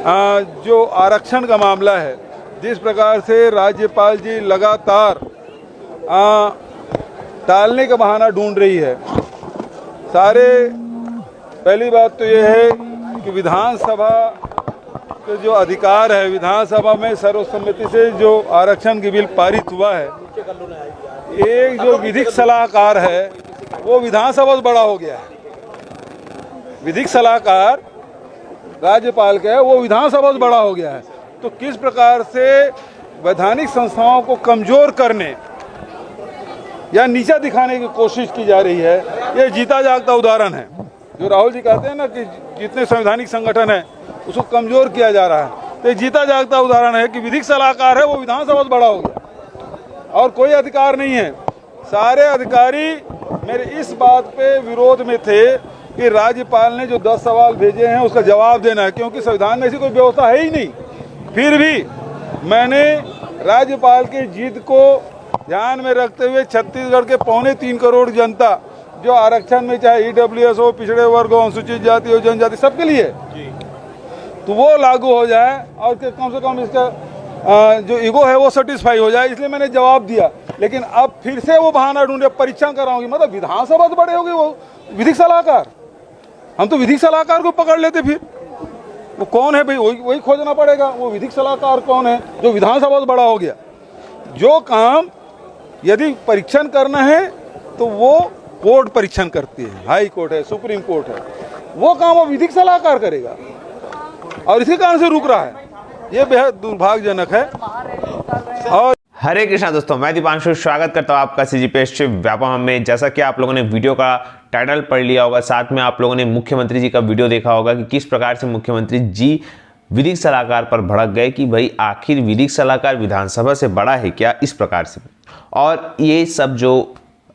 जो आरक्षण का मामला है, जिस प्रकार से राज्यपाल जी लगातार टालने का बहाना ढूंढ रही है। पहली बात तो ये है कि विधानसभा के जो अधिकार है, विधानसभा में सर्वसम्मति से जो आरक्षण की बिल पारित हुआ है, एक जो विधिक सलाहकार है वो विधानसभा से बड़ा हो गया है। विधिक सलाहकार राज्यपाल का है, वो विधानसभा से बड़ा हो गया है। तो किस प्रकार से वैधानिक संस्थाओं को कमजोर करने या नीचा दिखाने की कोशिश की जा रही है, ये जीता जागता उदाहरण है। जो राहुल जी कहते हैं ना कि जितने संवैधानिक संगठन है उसको कमजोर किया जा रहा है, तो ये जीता जागता उदाहरण है कि विधिक सलाहकार है वो विधानसभा से बड़ा हो गया और कोई अधिकार नहीं है। सारे अधिकारी मेरे इस बात पे विरोध में थे कि राज्यपाल ने जो 10 सवाल भेजे हैं उसका जवाब देना है, क्योंकि संविधान में ऐसी कोई व्यवस्था है ही नहीं। फिर भी मैंने राज्यपाल की जिद को ध्यान में रखते हुए छत्तीसगढ़ के 3.25 करोड़ जनता जो आरक्षण में, चाहे ईडब्ल्यूएस हो, पिछड़े वर्ग हो, अनुसूचित जाति हो, जनजाति, सबके लिए तो वो लागू हो जाए और कम से कम इसका जो ईगो है वो सेटिस्फाई हो जाए, इसलिए मैंने जवाब दिया। लेकिन अब फिर से वो बहाना ढूंढे, परीक्षण कराऊंगी। मतलब विधानसभा से बड़े होगी वो विधिक सलाहकार। हम तो विधिक सलाहकार को पकड़ लेते, फिर वो कौन है भाई, वही खोजना पड़ेगा। वो विधिक सलाहकार कौन है जो विधानसभा से बड़ा हो गया? जो काम यदि परीक्षण करना है तो वो कोर्ट परीक्षण करती है, हाई कोर्ट है, सुप्रीम कोर्ट है, वो काम वो विधिक सलाहकार करेगा और इसी कारण से रुक रहा है। ये बेहद दुर्भाग्यजनक है। और हरे कृष्णा दोस्तों, मैं दीपांशु स्वागत करता हूँ आपका सीजीपीएस व्यापम में। जैसा कि आप लोगों ने वीडियो का टाइटल पढ़ लिया होगा, साथ में आप लोगों ने मुख्यमंत्री जी का वीडियो देखा होगा कि किस प्रकार से मुख्यमंत्री जी विधिक सलाहकार पर भड़क गए कि भाई आखिर विधिक सलाहकार विधानसभा से बड़ा है क्या, इस प्रकार से। और ये सब जो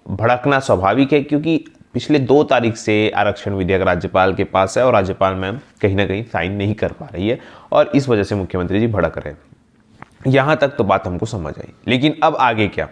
भड़कना स्वाभाविक है, क्योंकि पिछले 2 तारीख से आरक्षण विधेयक राज्यपाल के पास है और राज्यपाल मैम कहीं ना कहीं साइन नहीं कर पा रही है और इस वजह से मुख्यमंत्री जी भड़क रहे हैं। यहाँ तक तो बात हमको समझ आई, लेकिन अब आगे क्या?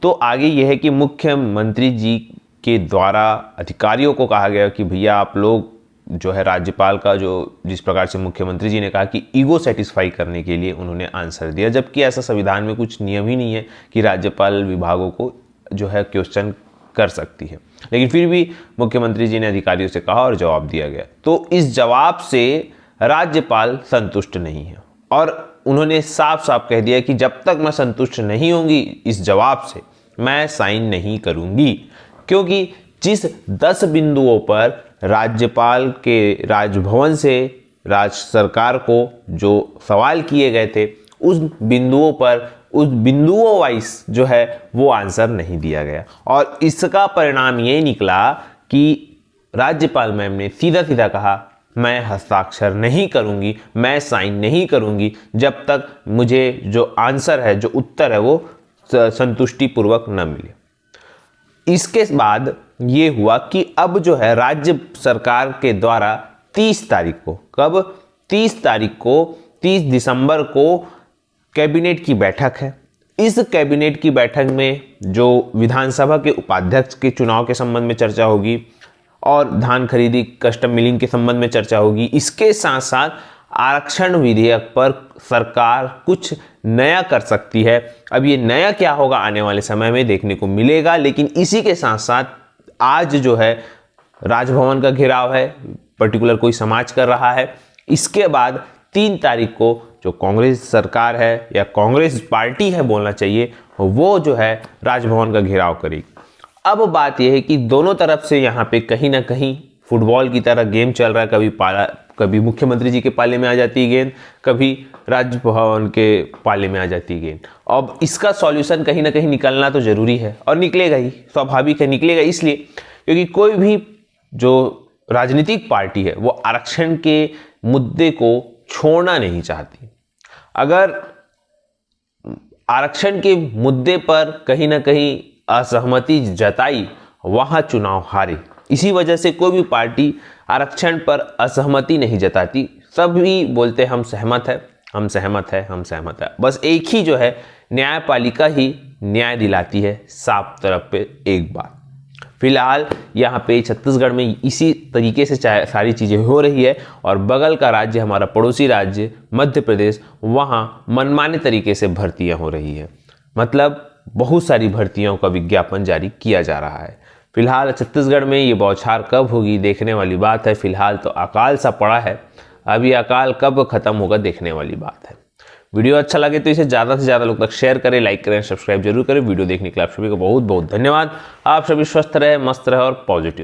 तो आगे यह है कि मुख्यमंत्री जी के द्वारा अधिकारियों को कहा गया कि भैया आप लोग जो है राज्यपाल का जो जिस प्रकार से मुख्यमंत्री जी ने कहा कि ईगो सेटिस्फाई करने के लिए उन्होंने आंसर दिया, जबकि ऐसा संविधान में कुछ नियम ही नहीं है कि राज्यपाल विभागों को जो है क्वेश्चन कर सकती है। लेकिन फिर भी मुख्यमंत्री जी ने अधिकारियों से कहा और जवाब दिया गया। तो इस जवाब से राज्यपाल संतुष्ट नहीं है और उन्होंने साफ साफ कह दिया कि जब तक मैं संतुष्ट नहीं होंगी इस जवाब से, मैं साइन नहीं करूंगी। क्योंकि जिस 10 बिंदुओं पर राज्यपाल के राजभवन से राज्य सरकार को जो सवाल किए गए थे, उस बिंदुओं वाइज जो है वो आंसर नहीं दिया गया और इसका परिणाम ये निकला कि राज्यपाल मैम ने सीधा सीधा कहा मैं हस्ताक्षर नहीं करूंगी, मैं साइन नहीं करूंगी जब तक मुझे जो आंसर है, जो उत्तर है वो संतुष्टिपूर्वक न मिले। इसके बाद ये हुआ कि अब जो है राज्य सरकार के द्वारा 30 तारीख को, कब 30 दिसंबर को कैबिनेट की बैठक है। इस कैबिनेट की बैठक में जो विधानसभा के उपाध्यक्ष के चुनाव के संबंध में चर्चा होगी और धान खरीदी कस्टम मिलिंग के संबंध में चर्चा होगी। इसके साथ साथ आरक्षण विधेयक पर सरकार कुछ नया कर सकती है। अब ये नया क्या होगा आने वाले समय में देखने को मिलेगा। लेकिन इसी के साथ साथ आज जो है राजभवन का घेराव है, पर्टिकुलर कोई समाज कर रहा है। इसके बाद 3 तारीख को जो कांग्रेस सरकार है या कांग्रेस पार्टी है बोलना चाहिए, वो जो है राजभवन का घेराव करेगी। अब बात यह है कि दोनों तरफ से यहाँ पे कहीं ना कहीं फुटबॉल की तरह गेम चल रहा है। कभी मुख्यमंत्री जी के पाले में आ जाती है गेंद, कभी राजभवन के पाले में आ जाती है गेंद। अब इसका सॉल्यूशन कहीं ना कहीं निकलना तो जरूरी है और निकलेगा ही, स्वाभाविक है निकलेगा। इसलिए क्योंकि कोई भी जो राजनीतिक पार्टी है वो आरक्षण के मुद्दे को छोड़ना नहीं चाहती। अगर आरक्षण के मुद्दे पर कहीं ना कहीं असहमति जताई, वहां चुनाव हारे। इसी वजह से कोई भी पार्टी आरक्षण पर असहमति नहीं जताती, सभी बोलते हम सहमत है, हम सहमत है, हम सहमत है। बस एक ही जो है न्यायपालिका ही न्याय दिलाती है, साफ तरफ पे एक बात। फिलहाल यहाँ पे छत्तीसगढ़ में इसी तरीके से सारी चीज़ें हो रही है और बगल का राज्य, हमारा पड़ोसी राज्य मध्य प्रदेश, वहाँ मनमाने तरीके से भर्तियाँ हो रही है। मतलब बहुत सारी भर्तियों का विज्ञापन जारी किया जा रहा है। फिलहाल छत्तीसगढ़ में ये बौछार कब होगी देखने वाली बात है। फिलहाल तो अकाल सा पड़ा है, अभी अकाल कब खत्म होगा देखने वाली बात है। वीडियो अच्छा लगे तो इसे ज़्यादा से ज़्यादा लोग तक शेयर करें, लाइक करें, सब्सक्राइब जरूर करें। वीडियो देखने के लिए आप सभी को बहुत बहुत धन्यवाद। आप सभी स्वस्थ रहे, मस्त रहे और पॉजिटिव।